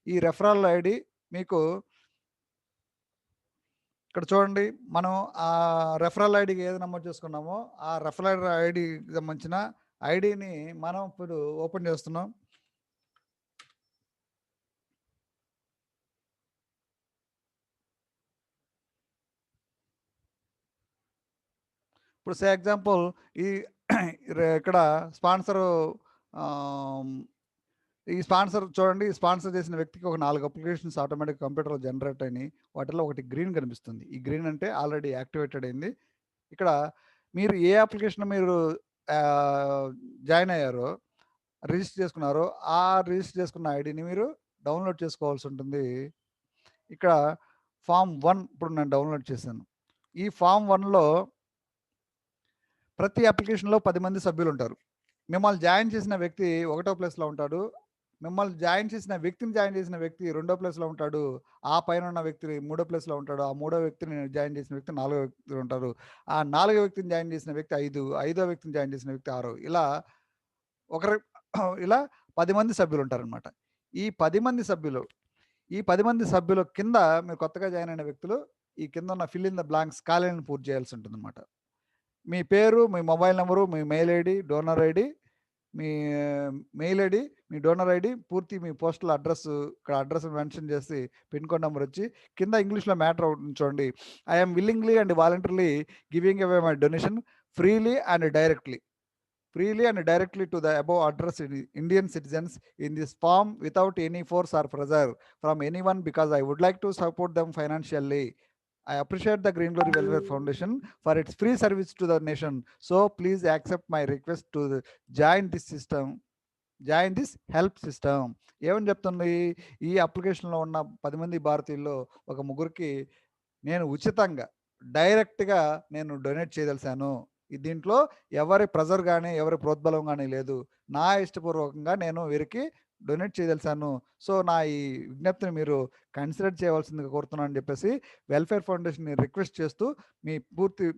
ఈ రెఫరల్ ఐడీ మీకు ఇక్కడ చూడండి. మనం రెఫరల్ ఐడీకి ఏది నమోదు చేసుకున్నామో, ఆ రెఫరల్ ఐడీకి సంబంధించిన ఐడీని మనం ఇప్పుడు ఓపెన్ చేస్తున్నాం. ఇప్పుడు ఎగ్జాంపుల్ ఈ ఇక్కడ స్పాన్సరు ఆహ్, ఈ స్పాన్సర్ చూడండి. స్పాన్సర్ చేసిన వ్యక్తికి ఒక 4 అప్లికేషన్స్ ఆటోమేటిక్‌గా కంప్యూటర్‌లో జనరేట్ అయినాయి. వాటిలో ఒకటి గ్రీన్ కనిపిస్తుంది. ఈ గ్రీన్ అంటే ఆల్రెడీ యాక్టివేటెడ్ అయింది. ఇక్కడ మీరు ఏ అప్లికేషన్ ఆహ్, జాయిన్ అయ్యారో, రిజిస్టర్ చేసుకున్నారో, ఆ రిజిస్టర్ చేసుకున్న ఐడీని మీరు డౌన్లోడ్ చేసుకోవాల్సి ఉంటుంది. ఇక్కడ ఫామ్ 1 ఇప్పుడు నేను డౌన్లోడ్ చేశాను. ఈ ఫామ్ 1లో ప్రతి అప్లికేషన్‌లో 10 మంది సభ్యులుంటారు. మిమ్మల్ని జాయిన్ చేసిన వ్యక్తి ఒకటో ప్లేస్‌లో ఉంటాడు. మిమ్మల్ని జాయిన్ చేసిన వ్యక్తి రెండో ప్లేస్‌లో ఉంటాడు. ఆ పైనున్న వ్యక్తి మూడో ప్లేస్‌లో ఉంటాడు. ఆ మూడో వ్యక్తిని జాయిన్ చేసిన వ్యక్తి నాలుగో వ్యక్తి ఉంటారు. ఆ నాలుగో వ్యక్తిని జాయిన్ చేసిన వ్యక్తి 5, ఐదో వ్యక్తిని జాయిన్ చేసిన వ్యక్తి 6 ఇలా ఒకరి ఇలా 10 మంది సభ్యులుంటారనమాట. ఈ 10 మంది సభ్యులు ఈ 10 మంది సభ్యులు కింద మీరు కొత్తగా జాయిన్ అయిన వ్యక్తులు ఈ కింద ఉన్న ఫిల్ ఇన్ ద బ్లాంక్స్ ఖాళీలను పూర్తి చేయాల్సి ఉంటుందన్నమాట. మీ పేరు, మీ మొబైల్ నంబరు, మీ మెయిల్ ఐడీ, డోనర్ ఐడీ, మీ మెయిల్ ఐడీ, మీ డోనర్ ఐడీ, పూర్తి మీ పోస్టల్ అడ్రస్ ఇక్కడ అడ్రస్ మెన్షన్ చేసి పిన్ కోడ్ నంబర్ వచ్చి కింద ఇంగ్లీష్‌లో మ్యాటర్ ఒకటి ఉంచండి. I am willingly and voluntarily giving away my donation freely and directly. Freely and directly to the above address Indian citizens in this form without any force or pressure from anyone because I would like to support them financially. I appreciate the Green Glory Welfare Foundation for its free service to the nation. So please accept my request to join this system. Join this help system. ఏమని చెప్తుంది? ఈ అప్లికేషన్‌లో ఉన్న 10 మంది భారతీయుల్లో ఒక ముగ్గురికి నేను ఉచితంగా డైరెక్ట్‌గా నేను డొనేట్ చేయదలిసాను. దీంట్లో ఎవరి ప్రెజర్ గాని, ఎవరి ప్రోద్బలం గాని లేదు. నా ఇష్టపూర్వకంగా నేను వీరికి డొనేట్ చేయదలిసాను. సో, నా ఈ విజ్ఞప్తిని మీరు కన్సిడర్ చేయవలసిందిగా కోరుతున్నాను అని చెప్పేసి వెల్ఫేర్ ఫౌండేషన్‌ని రిక్వెస్ట్ చేస్తూ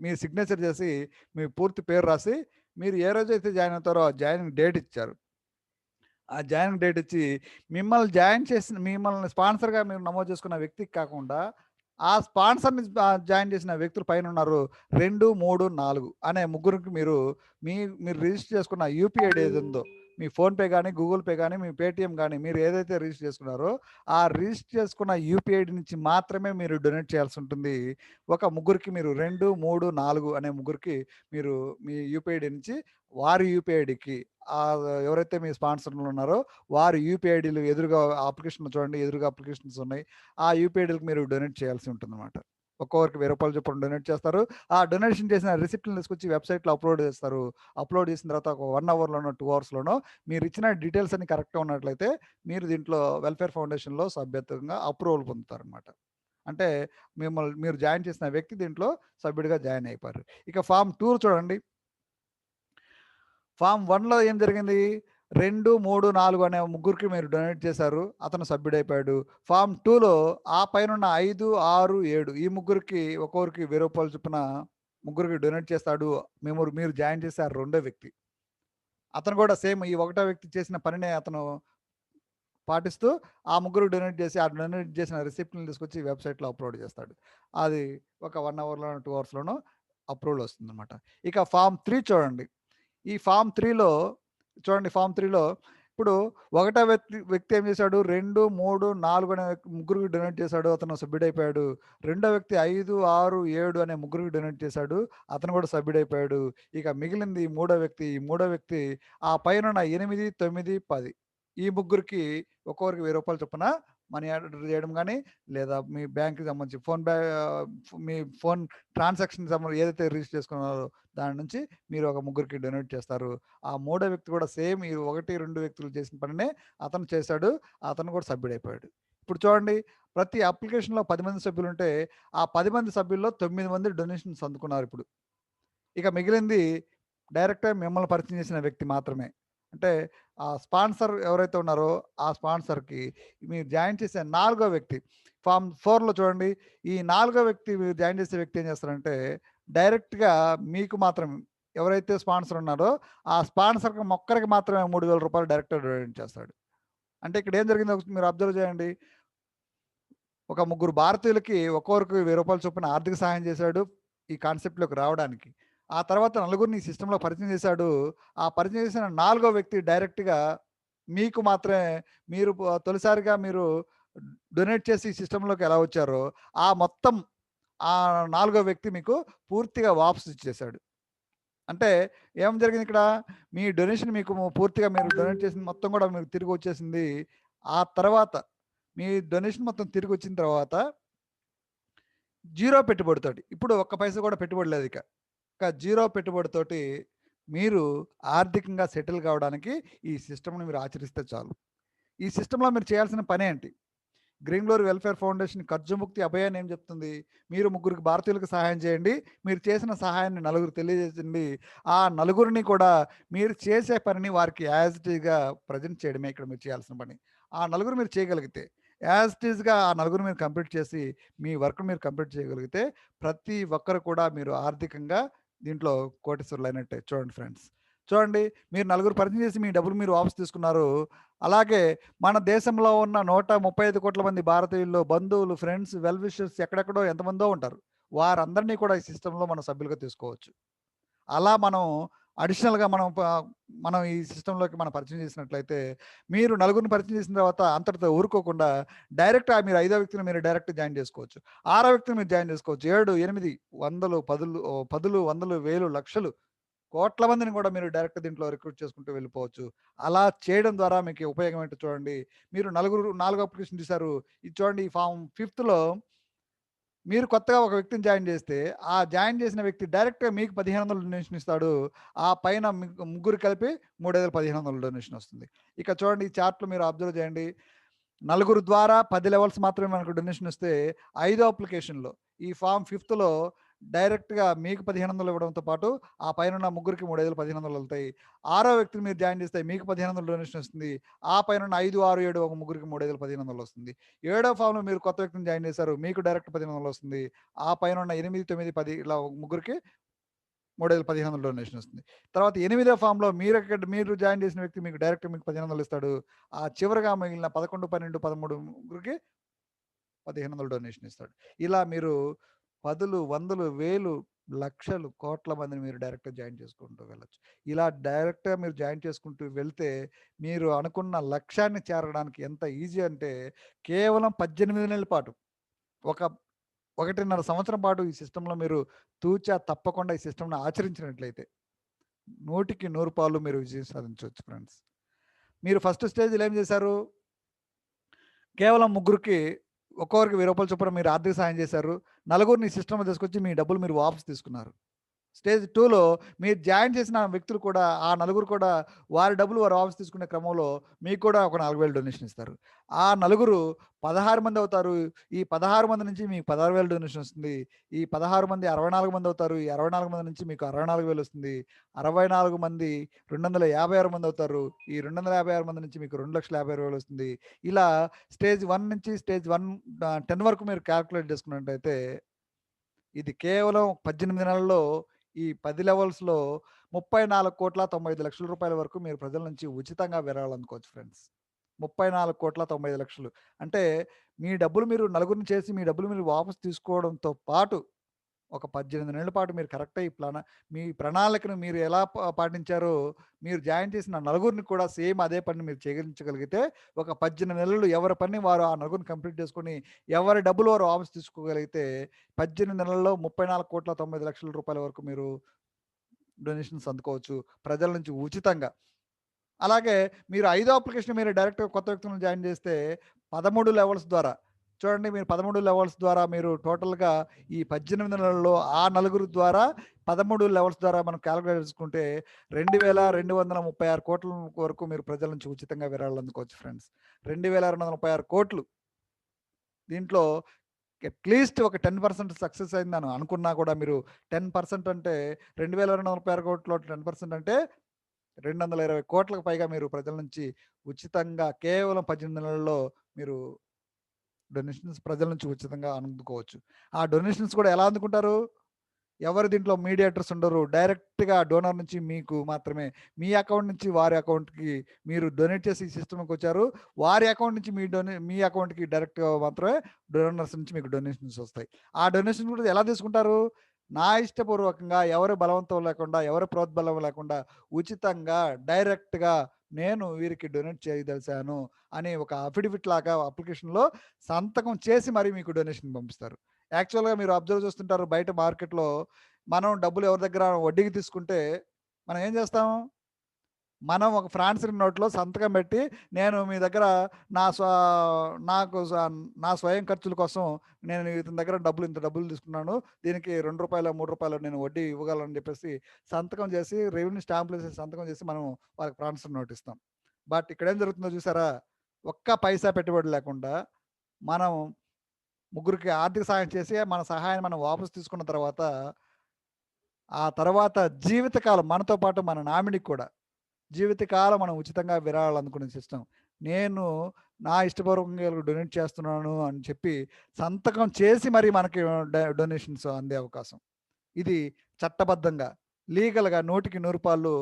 మీ సిగ్నేచర్ చేసి, మీ పూర్తి పేరు రాసి, మీరు ఏ రోజైతే జాయిన్ అవుతారో ఆ జాయినింగ్ డేట్ ఇచ్చారు. ఆ జాయినింగ్ డేట్ ఇచ్చి మిమ్మల్ని స్పాన్సర్‌గా మీరు నమోదు చేసుకున్న వ్యక్తికి కాకుండా, ఆ స్పాన్సర్‌ని జాయిన్ చేసిన వ్యక్తులు పైనున్నారు 2, 3, 4 అనే ముగ్గురికి మీరు రిజిస్టర్ చేసుకున్న యూపీఐ ఐడీ ఏదుందో, మీ ఫోన్‌పే గాని, గూగుల్ పే గాని, మీ పేటీఎం గాని మీరు ఏదైతే రిజిస్టర్ చేసుకున్నారో, ఆ రిజిస్టర్ చేసుకున్న యూపీఐ ఐడీ నుంచి మాత్రమే మీరు డొనేట్ చేయాల్సి ఉంటుంది. ఒక ముగ్గురికి మీరు 2, 3, 4 అనే ముగ్గురికి మీరు మీ యూపీఐ ఐడీ నుంచి వారి యూపీఐ ఐడీకి ఎవరైతే మీ స్పాన్సర్లు ఉన్నారో వారి యూపీఐ ఐడీలు ఎదురుగా అప్లికేషన్ చూడండి, ఎదురుగా అప్లికేషన్స్ ఉన్నాయి. ఆ యూపీఐ ఐడీలకు మీరు డొనేట్ చేయాల్సి ఉంటుందన్నమాట. ఒక్కొక్కరికి రూ. 1000 చొప్పున డొనేట్ చేస్తారు. ఆ డొనేషన్ చేసిన రిసిప్ట్‌ని తీసుకొచ్చి వెబ్‌సైట్‌లో అప్లోడ్ చేస్తారు. అప్లోడ్ చేసిన తర్వాత ఒక 1 అవర్‌లోనో, 2 అవర్స్‌లోనో మీరు ఇచ్చిన డీటెయిల్స్ అన్ని కరెక్ట్‌గా ఉన్నట్లయితే మీరు దీంట్లో వెల్ఫేర్ ఫౌండేషన్‌లో సభ్యత్వంగా అప్రూవల్ పొందుతారనమాట. అంటే మీరు జాయిన్ చేసిన వ్యక్తి దీంట్లో సభ్యుడిగా జాయిన్ అయిపోయారు. ఇక ఫార్మ్ 2 చూడండి. ఫామ్ 1లో ఏం జరిగింది? 2, 3, 4 అనే ముగ్గురికి మీరు డొనేట్ చేశారు. అతను సభ్యుడైపోయాడు. ఫామ్ 2లో ఆ పైనున్న 5, 6, 7 ఈ ముగ్గురికి ఒక్కొక్కరికి రూ. 1000 చొప్పున ముగ్గురికి డొనేట్ చేస్తాడు. మీరు జాయిన్ చేసే ఆ రెండో వ్యక్తి. అతను కూడా సేమ్ ఈ ఒకటో వ్యక్తి చేసిన పనినే అతను పాటిస్తూ ఆ ముగ్గురికి డొనేట్ చేసి, ఆ డొనేట్ చేసిన రిసిప్ట్‌ని తీసుకొచ్చి వెబ్‌సైట్‌లో అప్లోడ్ చేస్తాడు. అది ఒక 1 అవర్‌లోనో, 2 అవర్స్‌లోనో అప్రూవల్ వస్తుందన్నమాట. ఇక ఫామ్ 3 చూడండి. ఈ ఫామ్ 3లో చూడండి, ఫామ్ 3లో ఇప్పుడు ఒకటో వ్యక్తి ఏం చేశాడు? 2, 3, 4 అనే ముగ్గురికి డొనేట్ చేశాడు. అతను సభ్యుడైపోయాడు. రెండో వ్యక్తి 5, 6, 7 అనే ముగ్గురికి డొనేట్ చేశాడు. అతను కూడా సభ్యుడైపోయాడు. ఇక మిగిలింది ఈ మూడో వ్యక్తి ఆ పైనున్న 8, 9, 10 ఈ ముగ్గురికి ఒక్కొక్కరికి రూ. 1000 చొప్పున మనీ ఆర్డర్ చేయడం గానీ, లేదా మీ బ్యాంక్‌కి సంబంధించి మీ ఫోన్ ట్రాన్సాక్షన్ ఏదైతే రిజిస్టర్ చేసుకున్నారో దాని నుంచి మీరు ఒక ముగ్గురికి డొనేట్ చేస్తారు. ఆ మూడో వ్యక్తి కూడా సేమ్ ఈ 1, 2 వ్యక్తులు చేసిన పనినే అతను చేశాడు. అతను కూడా సభ్యుడైపోయాడు. ఇప్పుడు చూడండి, ప్రతి అప్లికేషన్‌లో 10 మంది సభ్యులుంటే, ఆ 10 మంది సభ్యుల్లో 9 మంది డొనేషన్స్ అందుకున్నారిప్పుడు. ఇక మిగిలింది డైరెక్ట్‌గా మిమ్మల్ని పరిచయం చేసిన వ్యక్తి మాత్రమే. అంటే ఆ స్పాన్సర్ ఎవరైతే ఉన్నారో, ఆ స్పాన్సర్‌కి మీరు జాయిన్ చేసే నాలుగో వ్యక్తి ఫార్మ్ 4లో చూడండి. ఈ నాలుగో వ్యక్తి మీరు జాయిన్ చేసే వ్యక్తి ఏం చేస్తారంటే, డైరెక్ట్‌గా మీకు మాత్రం ఎవరైతే స్పాన్సర్ ఉన్నారో, ఆ స్పాన్సర్‌కి ఒక్కరికి మాత్రమే రూ. 3000 డైరెక్ట్‌గా డొనేట్ చేస్తాడు. అంటే ఇక్కడ ఏం జరిగిందో మీరు అబ్జర్వ్ చేయండి. ఒక ముగ్గురు భారతీయులకి ఒక్కొక్కరికి రూ. 1000 చొప్పున ఆర్థిక సహాయం చేశాడు ఈ కాన్సెప్ట్‌లోకి రావడానికి. ఆ తర్వాత నలుగురిని ఈ సిస్టమ్‌లో పరిచయం చేశాడు. ఆ పరిచయం చేసిన నాలుగో వ్యక్తి డైరెక్ట్‌గా మీకు మాత్రమే తొలిసారిగా మీరు డొనేట్ చేసి ఈ సిస్టమ్‌లోకి ఎలా వచ్చారో, ఆ మొత్తం ఆ నాలుగో వ్యక్తి మీకు పూర్తిగా వాపసు ఇచ్చేశాడు. అంటే ఏం జరిగిందిక్కడ? మీ డొనేషన్ మీకు పూర్తిగా మీరు డొనేట్ చేసింది మొత్తం కూడా మీకు తిరిగొచ్చేసింది. ఆ తర్వాత మీ డొనేషన్ మొత్తం తిరిగొచ్చిన తర్వాత జీరో పెట్టుబడితోటి. ఇప్పుడు ఒక్క పైసా కూడా పెట్టుబడి లేదిక. జీరో పెట్టుబడితోటి మీరు ఆర్థికంగా సెటిల్ కావడానికి ఈ సిస్టమ్‌ని మీరు ఆచరిస్తే చాలు. ఈ సిస్టంలో మీరు చేయాల్సిన పనేంటి? గ్రీన్ గ్లోరీ వెల్ఫేర్ ఫౌండేషన్ ఖర్జుముక్తి అభయాన్ని ఏం చెప్తుంది? మీరు ముగ్గురికి భారతీయులకు సహాయం చేయండి. మీరు చేసిన సహాయాన్ని నలుగురికి తెలియజేయండి. ఆ నలుగురిని కూడా మీరు చేసే పనిని వారికి యాజ్ ఇట్ ఈస్‌గా ప్రెజెంట్ చేయడమే ఇక్కడ మీరు చేయాల్సిన పని. ఆ నలుగురు మీరు చేయగలిగితే, యాజ్ ఇట్ ఈస్‌గా ఆ నలుగురు మీరు కంప్లీట్ చేసి, మీ వర్క్ మీరు కంప్లీట్ చేయగలిగితే, ప్రతి ఒక్కరు కూడా మీరు ఆర్థికంగా దీంట్లో కోటీశ్వరులైనట్టే. చూడండి ఫ్రెండ్స్. చూడండి, మీరు నలుగురు పరిచయం చేసి మీ డబ్బులు మీరు వాపసు తీసుకున్నారు. అలాగే మన దేశంలో ఉన్న 135,00,00,000 మంది భారతీయుల్లో బంధువులు, ఫ్రెండ్స్, వెల్ విషర్స్ ఎక్కడెక్కడో ఎంతమందో ఉంటారు. వారందరినీ కూడా ఈ సిస్టమ్‌లో మనం సభ్యులుగా తీసుకోవచ్చు. అలా మనం అడిషనల్‌గా మనం ఈ సిస్టమ్‌లోకి మనం పరిచయం చేసినట్లయితే, మీరు నలుగురిని పరిచయం చేసిన తర్వాత అంతటితో ఊరుకోకుండా మీరు ఐదో వ్యక్తిని మీరు డైరెక్ట్ జాయిన్ చేసుకోవచ్చు. ఆరో వ్యక్తిని మీరు జాయిన్ చేసుకోవచ్చు. 7, 8 వందలు, పదులు, వందలు, వేలు, లక్షలు, కోట్ల మందిని కూడా మీరు డైరెక్ట్ దీంట్లో రిక్రూట్ చేసుకుంటూ వెళ్ళిపోవచ్చు. అలా చేయడం ద్వారా మీకు ఉపయోగం ఏంటో చూడండి. మీరు నాలుగో అప్లికేషన్ చూసారు. ఇది చూడండి, ఈ ఫార్మ్ ఫిఫ్త్‌లో మీరు కొత్తగా ఒక వ్యక్తిని జాయిన్ చేస్తే, ఆ జాయిన్ చేసిన వ్యక్తి డైరెక్ట్‌గా మీకు 1500 డొనేషన్ ఇస్తాడు. ఆ పైన ముగ్గురు కలిపి 3500 డొనేషన్ వస్తుంది. ఇక చూడండి, ఈ చార్ట్‌లో మీరు అబ్జర్వ్ చేయండి. నలుగురు ద్వారా 10 లెవెల్స్ మాత్రమే మనకు డొనేషన్ ఇస్తే, ఐదో అప్లికేషన్‌లో ఈ ఫార్మ్ ఫిఫ్త్‌లో డైరెక్ట్‌గా మీకు 1500 ఇవ్వడంతో పాటు, ఆ పైనున్న ముగ్గురికి 3500 వెళ్తాయి. ఆరో వ్యక్తిని మీరు జాయిన్ చేస్తే మీకు 1500 డొనేషన్ వస్తుంది. ఆ పైనున్న 5, 6, 7 ఒక ముగ్గురికి 3500 వస్తుంది. ఏడో ఫార్మ్‌లో మీరు కొత్త వ్యక్తిని జాయిన్ చేశారు. మీకు డైరెక్ట్ 1500 వస్తుంది. ఆ పైనున్న 8, 9, 10 ఇలా ముగ్గురికి 3500 డొనేషన్ వస్తుంది. తర్వాత ఎనిమిదో ఫార్మ్‌లో మీరు జాయిన్ చేసిన వ్యక్తి మీకు డైరెక్ట్ మీకు 1500 ఇస్తాడు. ఆ చివరగా మిగిలిన 11, 12, 13 ముగ్గురికి 1500 డొనేషన్ ఇస్తాడు. ఇలా మీరు పదులు, వందలు, వేలు, లక్షలు, కోట్ల మందిని మీరు డైరెక్ట్‌గా జాయిన్ చేసుకుంటూ వెళ్ళొచ్చు. ఇలా డైరెక్ట్‌గా మీరు జాయిన్ చేసుకుంటూ వెళ్తే, మీరు అనుకున్న లక్ష్యాన్ని చేరడానికి ఎంత ఈజీ అంటే, కేవలం 18 నెలల పాటు, ఒక 1.5 సంవత్సరం పాటు ఈ సిస్టమ్‌లో మీరు తూచా తప్పకుండా ఈ సిస్టమ్‌ని ఆచరించినట్లయితే, 100కి 100 మీరు విజయం సాధించవచ్చు ఫ్రెండ్స్. మీరు ఫస్ట్ స్టేజ్‌లో ఏం చేశారు? కేవలం ముగ్గురికి ఒక్కొక్కరికి రూ. 1000 చొప్పున మీరు ఆర్థిక సహాయం చేశారు. నలుగురిని ఈ సిస్టమ్‌లో తీసుకొచ్చి మీ డబ్బులు మీరు వాపసు తీసుకున్నారు. స్టేజ్ 2లో మీరు జాయిన్ చేసిన వ్యక్తులు కూడా, ఆ నలుగురు కూడా వారి డబ్బులు వారు వాపసు తీసుకునే క్రమంలో మీకు కూడా ఒక 4000 డొనేషన్ ఇస్తారు. ఆ నలుగురు 16 మంది అవుతారు. ఈ 16 మంది నుంచి మీకు 16,000 డొనేషన్ వస్తుంది. ఈ 16 మంది 64 మంది అవుతారు. ఈ 64 మంది నుంచి మీకు 64,000 వస్తుంది. 64 మంది 256 మంది అవుతారు. ఈ 256 మంది నుంచి మీకు 2,50,000 వస్తుంది. ఇలా స్టేజ్ 1 నుంచి స్టేజ్ 10 వరకు మీరు కాలిక్యులేట్ చేసుకున్నట్టయితే, ఇది కేవలం 18 నెలల్లో ఈ 10 లెవెల్స్‌లో 34,95,00,000 వరకు మీరు ప్రజల నుంచి ఉచితంగా విరాళాలు అందుకోవచ్చు ఫ్రెండ్స్. 34,95,00,000 అంటే మీ డబ్బులు మీరు నలుగురిని చేసి మీ డబ్బులు మీరు వాపసు తీసుకోవడంతో పాటు, ఒక 18 నెలల పాటు మీరు కరెక్ట్‌గా మీ ప్రణాళికను మీరు ఎలా పాటించారో, మీరు జాయిన్ చేసిన నలుగురిని కూడా సేమ్ అదే పనిని మీరు చేయగలిగితే, ఒక 18 నెలలు ఎవరి పని వారు ఆ నలుగురిని కంప్లీట్ చేసుకొని, ఎవరి డబ్బులు వారు వాపసు తీసుకోగలిగితే, 18 నెలల్లో 34,90,00,000 వరకు మీరు డొనేషన్స్ అందుకోవచ్చు ప్రజల నుంచి ఉచితంగా. అలాగే మీరు ఐదో అప్లికేషన్ మీరు డైరెక్ట్‌గా కొత్త వ్యక్తులను జాయిన్ చేస్తే, 13 లెవెల్స్ ద్వారా చూడండి, మీరు 13 లెవెల్స్ ద్వారా మీరు టోటల్‌గా ఈ 18 నెలల్లో ఆ నలుగురు ద్వారా 13 లెవెల్స్ ద్వారా మనం కాలిక్యులేట్ చేసుకుంటే 2,236,00,00,000 వరకు మీరు ప్రజల నుంచి ఉచితంగా విరాళాలు అందుకోవచ్చు ఫ్రెండ్స్. 2,236,00,00,000. దీంట్లో అట్‌లీస్ట్ ఒక 10% సక్సెస్ అయిందని అనుకున్నా కూడా, మీరు 10% అంటే 2,236,00,00,000లో 10% అంటే 220,00,00,000 పైగా మీరు ప్రజల నుంచి ఉచితంగా కేవలం 18 నెలల్లో మీరు డొనేషన్స్ ప్రజల నుంచి ఉచితంగా అందుకోవచ్చు. ఆ డొనేషన్స్ కూడా ఎలా అందుకుంటారు? ఎవరు దీంట్లో మీడియేటర్స్ ఉండరు. డైరెక్ట్‌గా డోనర్ నుంచి మీకు మాత్రమే, మీ అకౌంట్ నుంచి వారి అకౌంట్‌కి మీరు డొనేట్ చేసి ఈ సిస్టమ్‌కొచ్చారు. వారి అకౌంట్ నుంచి మీ అకౌంట్‌కి డైరెక్ట్‌గా మాత్రమే డోనర్స్ నుంచి మీకు డొనేషన్స్ వస్తాయి. ఆ డొనేషన్ కూడా ఎలా తీసుకుంటారు? నా ఇష్టపూర్వకంగా, ఎవరి బలవంతం లేకుండా, ఎవరి ప్రోద్బలం లేకుండా, ఉచితంగా డైరెక్ట్‌గా నేను వీరికి డొనేట్ చేయదలిచాను అని ఒక అఫిడవిట్ లాగా అప్లికేషన్‌లో సంతకం చేసి మరి మీకు డొనేషన్ పంపిస్తారు. యాక్చువల్‌గా మీరు అబ్జర్వ్ చేస్తుంటారు, బయట మార్కెట్‌లో మనం డబ్బులు ఎవరి దగ్గర వడ్డీకి తీసుకుంటే మనం ఏం చేస్తాం? మనం ఒక ఫ్రాన్స్‌ని నోట్‌లో సంతకం పెట్టి, నేను మీ దగ్గర నా స్వ నాకు స నా స్వయం ఖర్చుల కోసం నేను ఇతని దగ్గర ఇంత డబ్బులు తీసుకున్నాను. దీనికి రూ. 2, రూ. 3 నేను వడ్డీ ఇవ్వగలను చెప్పేసి సంతకం చేసి, రెవెన్యూ స్టాంపులేసి సంతకం చేసి మనం వాళ్ళకి ప్రామిసరీ నోట్ ఇస్తాం. బట్ ఇక్కడేం జరుగుతుందో చూసారా? ఒక్క పైసా పెట్టుబడి లేకుండా మనం ముగ్గురికి ఆర్థిక సహాయం చేసి మన సహాయాన్ని మనం వాపసు తీసుకున్న తర్వాత, ఆ తర్వాత జీవితకాలం మనతో పాటు మన నామినీకి కూడా జీవితకాలం మనం ఉచితంగా విరాళాలు అందుకునే సిస్టమ్. నేను నా ఇష్టపూర్వకంగా ఈళ్ళకి డొనేట్ చేస్తున్నాను అని చెప్పి సంతకం చేసి మరి మనకి డొనేషన్స్ అందే అవకాశం. ఇది చట్టబద్ధంగా, లీగల్‌గా 100కి 100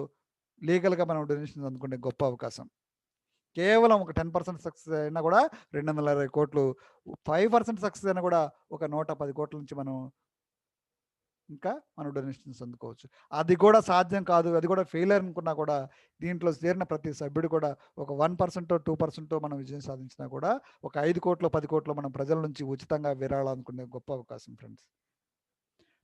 లీగల్‌గా మనం డొనేషన్స్ అందుకునే గొప్ప అవకాశం. కేవలం ఒక 10% సక్సెస్ అయినా కూడా 220,00,00,000, 5% సక్సెస్ అయినా కూడా ఒక 110,00,00,000 నుంచి మనం ఇంకా మనం డొనేషన్స్ అందుకోవచ్చు. అది కూడా సాధ్యం కాదు. అది కూడా ఫెయిలియర్ అనుకున్నా కూడా దీంట్లో చేరిన ప్రతి సభ్యుడు కూడా ఒక 1%, 2% మనం విజయం సాధించినా కూడా ఒక 5,00,00,000, 10,00,00,000 మనం ప్రజల నుంచి ఉచితంగా విరాళాలు అందుకునే గొప్ప అవకాశం ఫ్రెండ్స్.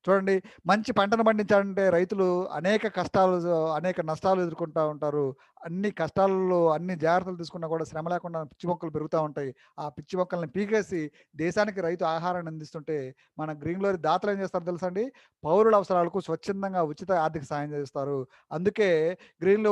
చూడండి, మంచి పంటను పండించాలంటే రైతులు అనేక నష్టాలు ఎదుర్కొంటా ఉంటారు. అన్ని కష్టాలలో అన్ని జాగ్రత్తలు తీసుకున్నా కూడా శ్రమ లేకుండా పిచ్చి మొక్కలు పెరుగుతా ఉంటాయి. ఆ పిచ్చి మొక్కల్ని పీకేసి దేశానికి రైతు ఆహారాన్ని అందిస్తుంటే మన గ్రీన్ గ్లోరీ దాతలు ఏం చేస్తారో తెలుసా అండి? పౌరుల అవసరాలకు స్వచ్ఛందంగా ఉచిత ఆర్థిక సహాయం చేస్తారు. అందుకే గ్రీన్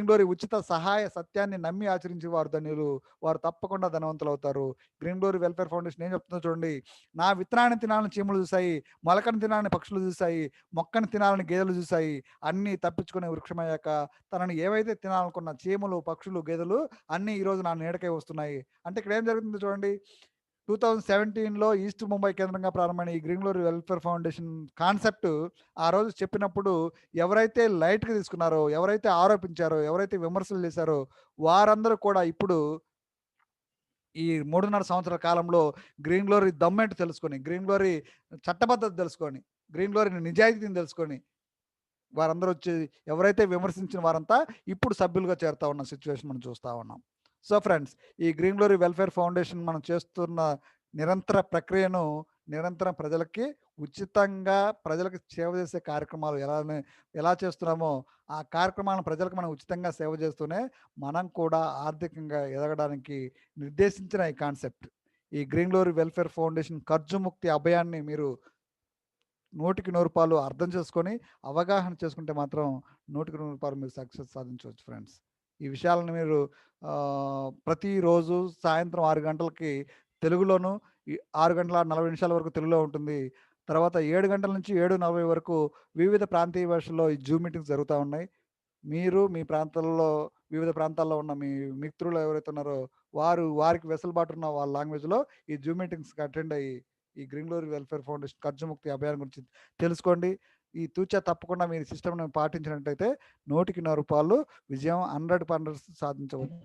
గ్లోరీ ఉచిత సహాయ సత్యాన్ని నమ్మి ఆచరించే వారు ధన్యులు. వారు తప్పకుండా ధనవంతులవుతారు. గ్రీన్ గ్లోరీ వెల్ఫేర్ ఫౌండేషన్ ఏం చెప్తుందో చూడండి. నా విత్తనాన్ని తినాలని చీమలు చూసాయి, మొలకను తినాలని పక్షులు చూసాయి, మొక్కను తినాలని గేదెలు చూసాయి. అన్నీ తప్పించుకునే వృక్షమయ్యాక తనను ఏవైతే తినాలనుకున్న చీమలు, పక్షులు, గేదెలు అన్నీ ఈరోజు నా నీడకే వస్తున్నాయి. అంటే ఇక్కడ ఏం జరుగుతుందో చూడండి. 2017లో ఈస్ట్ ముంబై కేంద్రంగా ప్రారంభమైన ఈ green glory welfare foundation concept ఆ రోజు చెప్పినప్పుడు ఎవరైతే లైట్‌గా తీసుకున్నారో, ఎవరైతే ఆరోపించారో, ఎవరైతే విమర్శలు చేశారో వారందరూ కూడా ఇప్పుడు ఈ 3.5 సంవత్సరాల కాలంలో గ్రీన్ గ్లోరీ దమ్మేంటో తెలుసుకొని, గ్రీన్ గ్లోరీ చట్టబద్ధత తెలుసుకొని, గ్రీన్ గ్లోరీ నిజాయితీని తెలుసుకొని, వారందరూ వచ్చి ఎవరైతే విమర్శించిన వారంతా ఇప్పుడు సభ్యులుగా చేరుతా ఉన్న సిట్యుయేషన్ మనం చూస్తా ఉన్నాం. సో ఫ్రెండ్స్, ఈ గ్రీన్ గ్లోరీ వెల్ఫేర్ ఫౌండేషన్ మనం చేస్తున్న నిరంతర ప్రక్రియను నిరంతరం ప్రజలకి ఉచితంగా ప్రజలకు సేవ చేసే కార్యక్రమాలు ఎలా చేస్తున్నామో ఆ కార్యక్రమాలను ప్రజలకు మనం ఉచితంగా సేవ చేస్తూనే మనం కూడా ఆర్థికంగా ఎదగడానికి నిర్దేశించిన ఈ కాన్సెప్ట్. ఈ గ్రీన్ గ్లోరీ వెల్ఫేర్ ఫౌండేషన్ ఖర్జు ముక్తి అభయాన్ని మీరు 100కి 100 అర్థం చేసుకొని, అవగాహన చేసుకుంటే మాత్రం 100కి 100 మీరు సక్సెస్ సాధించవచ్చు ఫ్రెండ్స్. ఈ విషయాలను మీరు ప్రతిరోజు సాయంత్రం 6 గంటలకి తెలుగులోను, 6 గంటల 40 నిమిషాల వరకు తెలుగులో ఉంటుంది. తర్వాత 7 గంటల నుంచి 7:40 వరకు వివిధ ప్రాంతీయ భాషల్లో ఈ జూమ్ మీటింగ్స్ జరుగుతా ఉన్నాయి. మీరు మీ ప్రాంతాల్లో వివిధ ప్రాంతాల్లో ఉన్న మీ మిత్రులు ఎవరైతే ఉన్నారో వారికి వెసులుబాటు ఉన్న వాళ్ళ లాంగ్వేజ్‌లో ఈ జూమ్ మీటింగ్స్‌కి అటెండ్ అయ్యి ఈ గ్రీన్ గ్లోరీ వెల్ఫేర్ ఫౌండేషన్ ఖర్జు ముక్తి అభియాన్ గురించి తెలుసుకోండి. ఈ తూచా తప్పకుండా మీరు సిస్టమ్‌ని పాటించినట్టయితే 100కి 100 విజయం 100% సాధించవచ్చు.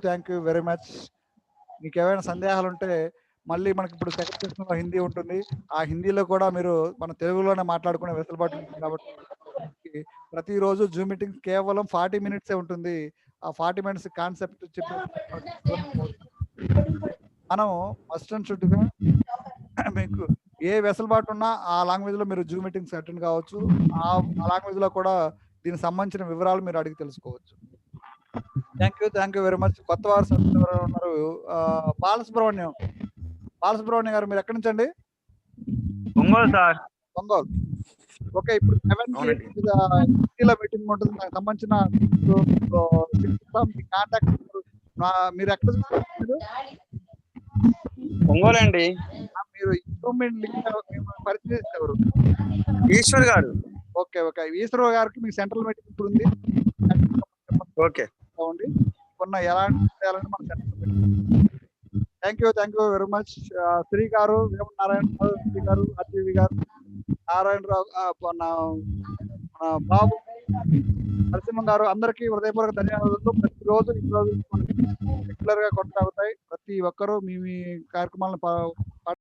Thank you very much. మీకేమైనా సందేహాలుంటే మళ్ళీ మనకిప్పుడు సెకండ్ సెషన్‌లో హిందీ ఉంటుంది. ఆ హిందీలో కూడా మీరు మన తెలుగులోనే మాట్లాడుకునే వెసులుబాటు ఉంటుంది కాబట్టి ప్రతిరోజు జూమ్ మీటింగ్ కేవలం 40 మినిట్సే ఉంటుంది. ఆ 40 మినిట్స్ కాన్సెప్ట్ చెప్పి మనం మస్ట్ అండ్ షుడ్‌గా మీకు ఏ వెసులుబాటు ఉన్నా ఆ లాంగ్వేజ్‌లో మీరు జూమ్ మీటింగ్స్ అటెండ్ కావచ్చు. ఆ లాంగ్వేజ్‌లో కూడా దీనికి సంబంధించిన వివరాలు మీరు అడిగి తెలుసుకోవచ్చు. Thank you very much. కొత్త వారు సభ్యులు ఎవరైనా ఉన్నారు. బాలసుబ్రహ్మణ్యం. బాలసుబ్రహ్మణ్యం గారు మీరు ఎక్కడి నుంచండి? ఒంగోలు సార్. ఒంగోలు. ఓకే. ఇప్పుడు 7కి హిందీలో మీటింగ్ ఉంటుంది. దానికి సంబంధించిన మీ కాంటాక్ట్ మీరు ఎక్కడ చూస్తారు? ఒంగోలు అండి. మీరు పరిచయం చేసింది ఎవరు? ఈశ్వర్ గారు. ఓకే. ఈశ్వర్ గారికి మీ సెంట్రల్ మీటింగ్ ఇప్పుడు ఉంది. ఓకే. కొన్న ఎలాంటి మన central meeting. Thank you very much. Shri గారు, నారాయణ గారు, ఆర్జీవి గారు, నారాయణరావు, బాబు, నరసింహం గారు అందరికీ హృదయపూర్వక ధన్యవాదాలు. ప్రతిరోజు రెగ్యులర్‌గా కొనసాగుతాయి. ప్రతి ఒక్కరూ మీ కార్యక్రమాలను